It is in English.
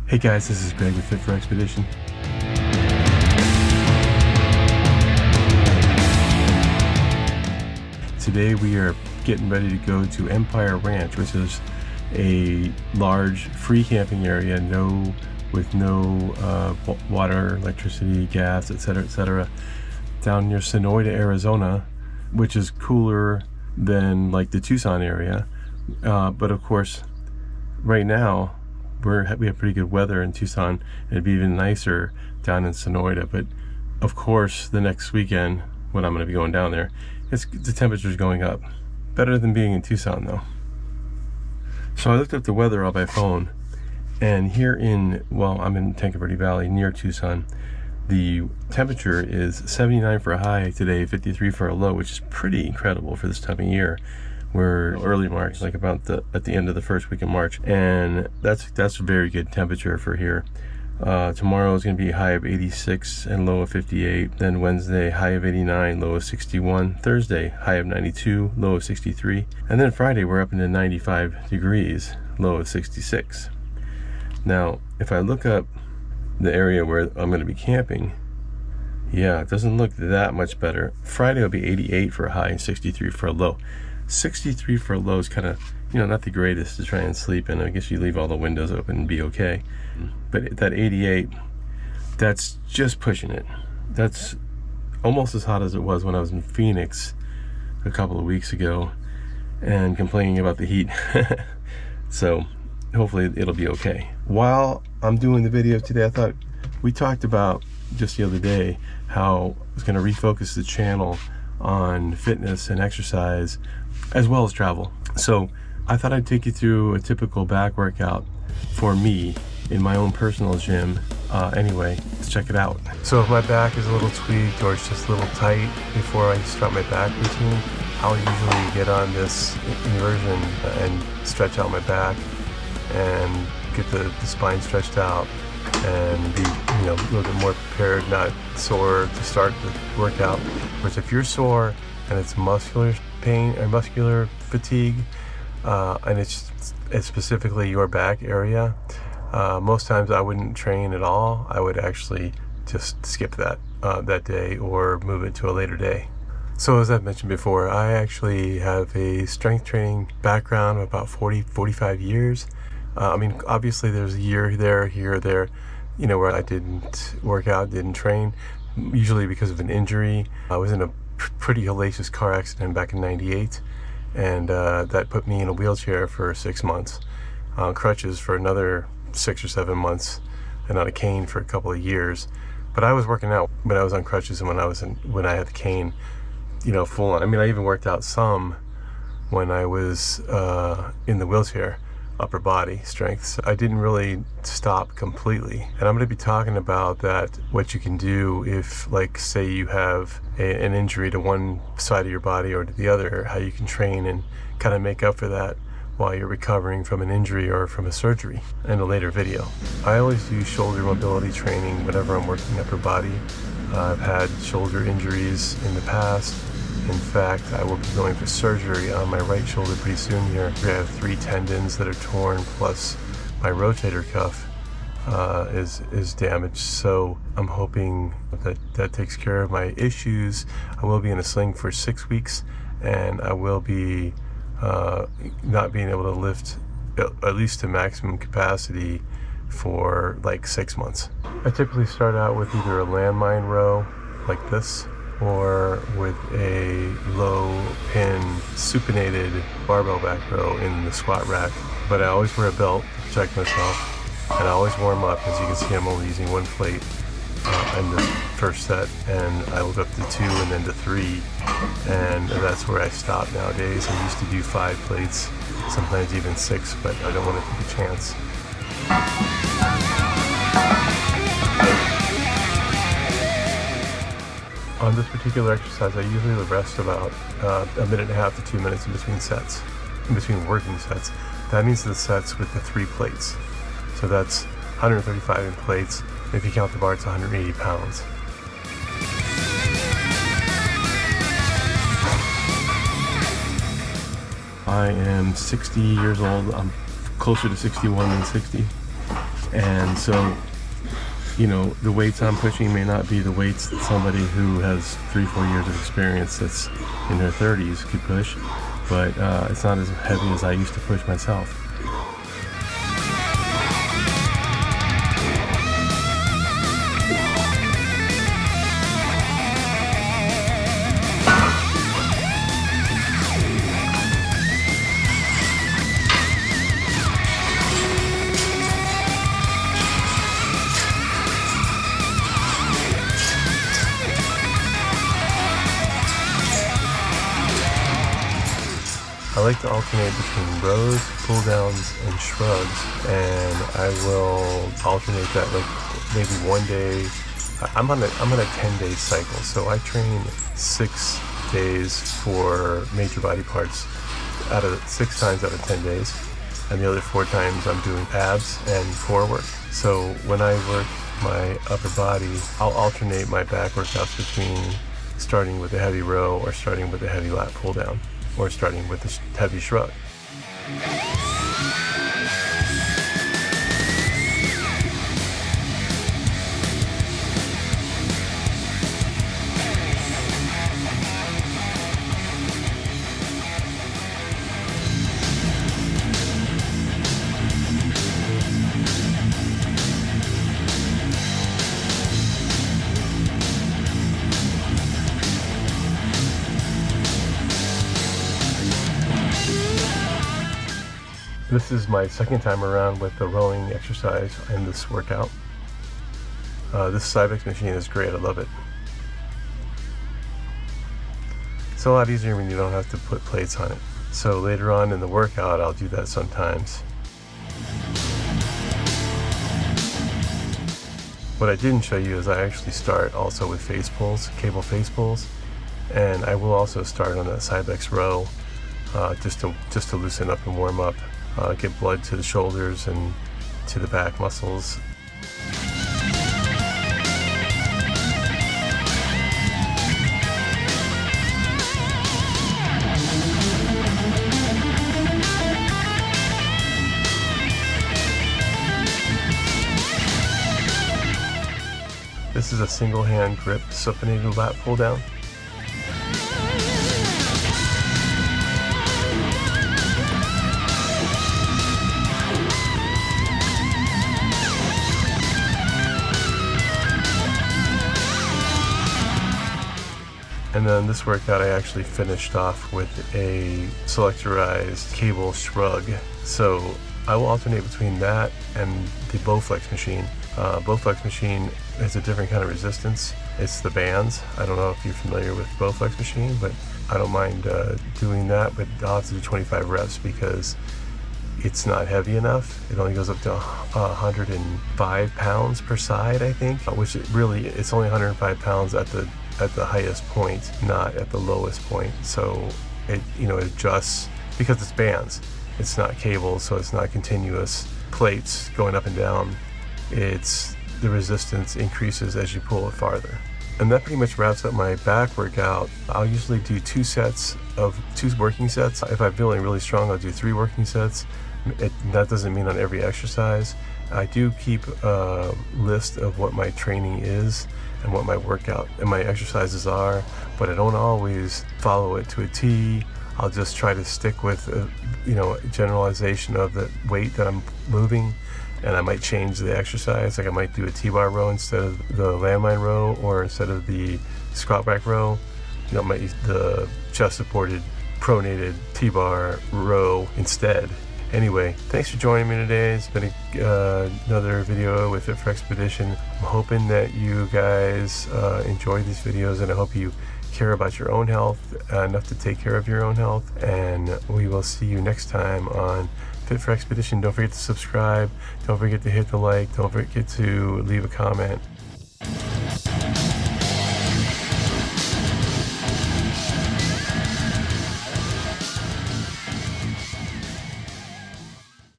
Hey guys, this is Greg with Fit for Expedition. Today we are getting ready to go to Empire Ranch, which is a large free camping area, with no water, electricity, gas, etc., down near Sonoyta, Arizona, which is cooler than like the Tucson area. But of course, right now, we have pretty good weather in Tucson. It'd be even nicer down in Sonoyta. But of course, the next weekend, when I'm going to be going down there, the temperature's going up. Better than being in Tucson, though. So I looked up the weather on my phone, and here I'm in Tanque Verde Valley near Tucson. The temperature is 79 for a high today, 53 for a low, which is pretty incredible for this time of year. We're early March, like at the end of the first week of March, and that's a very good temperature for here. Tomorrow is going to be a high of 86 and low of 58. Then Wednesday, high of 89, low of 61. Thursday, high of 92, low of 63. And then Friday, we're up into 95 degrees, low of 66. Now, if I look up the area where I'm going to be camping, yeah, it doesn't look that much better. Friday will be 88 for a high and 63 for a low. 63 for a low is kind of, not the greatest to try and sleep in. I guess you leave all the windows open and be okay. But that 88, that's just pushing it. That's almost as hot as it was when I was in Phoenix a couple of weeks ago and complaining about the heat. So hopefully it'll be okay. While I'm doing the video today, I thought we talked about just the other day how I was going to refocus the channel on fitness and exercise as well as travel. So I thought I'd take you through a typical back workout for me in my own personal gym. Anyway, let's check it out. So if my back is a little tweaked or it's just a little tight before I start my back routine, I'll usually get on this inversion and stretch out my back and get the spine stretched out and be a little bit more prepared, not sore to start the workout. Whereas if you're sore and it's muscular pain or muscular fatigue, and it's specifically your back area, most times I wouldn't train at all. I would actually just skip that day or move it to a later day. So as I've mentioned before, I actually have a strength training background of about 45 years. Obviously there's a year there, where I didn't work out, didn't train, usually because of an injury. I was in a pretty hellacious car accident back in '98, and that put me in a wheelchair for 6 months, crutches for another 6 or 7 months, and on a cane for a couple of years. But I was working out when I was on crutches and when I had the cane, full on. I even worked out some when I was in the wheelchair, upper body strength. So I didn't really stop completely. And I'm going to be talking about that, what you can do if, like, say you have an injury to one side of your body or to the other, how you can train and kind of make up for that while you're recovering from an injury or from a surgery in a later video. I always do shoulder mobility training whenever I'm working upper body. I've had shoulder injuries in the past. In fact, I will be going for surgery on my right shoulder pretty soon here. I have 3 tendons that are torn, plus my rotator cuff is damaged. So I'm hoping that takes care of my issues. I will be in a sling for 6 weeks, and I will be not being able to lift at least to maximum capacity for like 6 months. I typically start out with either a landmine row like this, or with a low pin supinated barbell back row in the squat rack. But I always wear a belt to protect myself, and I always warm up. As you can see, I'm only using 1 plate in the first set, and I will go up to 2 and then to 3, and that's where I stop nowadays. I used to do 5 plates, sometimes even 6, but I don't want to take a chance. On this particular exercise, I usually rest about a minute and a half to 2 minutes in between working sets. That means the sets with the 3 plates. So that's 135 in plates. If you count the bar, it's 180 pounds. I am 60 years old. I'm closer to 61 than 60. And so, the weights I'm pushing may not be the weights that somebody who has 3-4 years of experience that's in their 30s could push, but it's not as heavy as I used to push myself. I like to alternate between rows, pull downs, and shrugs, and I will alternate that like maybe one day. I'm on a 10-day cycle, so I train 6 days for major body parts out of 6 times out of 10 days, and the other 4 times I'm doing abs and core work. So when I work my upper body, I'll alternate my back workouts between starting with a heavy row or starting with a heavy lat pull down, or starting with a heavy shrug. This is my second time around with the rowing exercise in this workout. This Cybex machine is great, I love it. It's a lot easier when you don't have to put plates on it. So later on in the workout, I'll do that sometimes. What I didn't show you is I actually start also with face pulls, cable face pulls, and I will also start on that Cybex row just to loosen up and warm up. Get blood to the shoulders and to the back muscles. This is a single hand grip supinated lat pull down. And then this workout I actually finished off with a selectorized cable shrug. So I will alternate between that and the Bowflex machine. Bowflex machine has a different kind of resistance. It's the bands. I don't know if you're familiar with Bowflex machine, but I don't mind doing that, but I'll have to do 25 reps because it's not heavy enough. It only goes up to 105 pounds per side, I think, which it's only 105 pounds at the highest point, not at the lowest point. So it adjusts because it's bands. It's not cables, so it's not continuous plates going up and down. The resistance increases as you pull it farther. And that pretty much wraps up my back workout. I'll usually do 2 working sets. If I'm feeling really strong, I'll do 3 working sets. That doesn't mean on every exercise. I do keep a list of what my training is and what my workout and my exercises are, but I don't always follow it to a T. I'll just try to stick with generalization of the weight that I'm moving, and I might change the exercise. Like I might do a T-bar row instead of the landmine row, or instead of the squat rack row, I might use the chest supported pronated T-bar row instead. Anyway, thanks for joining me today. It's been another video with Fit for Expedition. I'm hoping that you guys enjoy these videos, and I hope you care about your own health enough to take care of your own health. And we will see you next time on Fit for Expedition. Don't forget to subscribe. Don't forget to hit the like. Don't forget to leave a comment.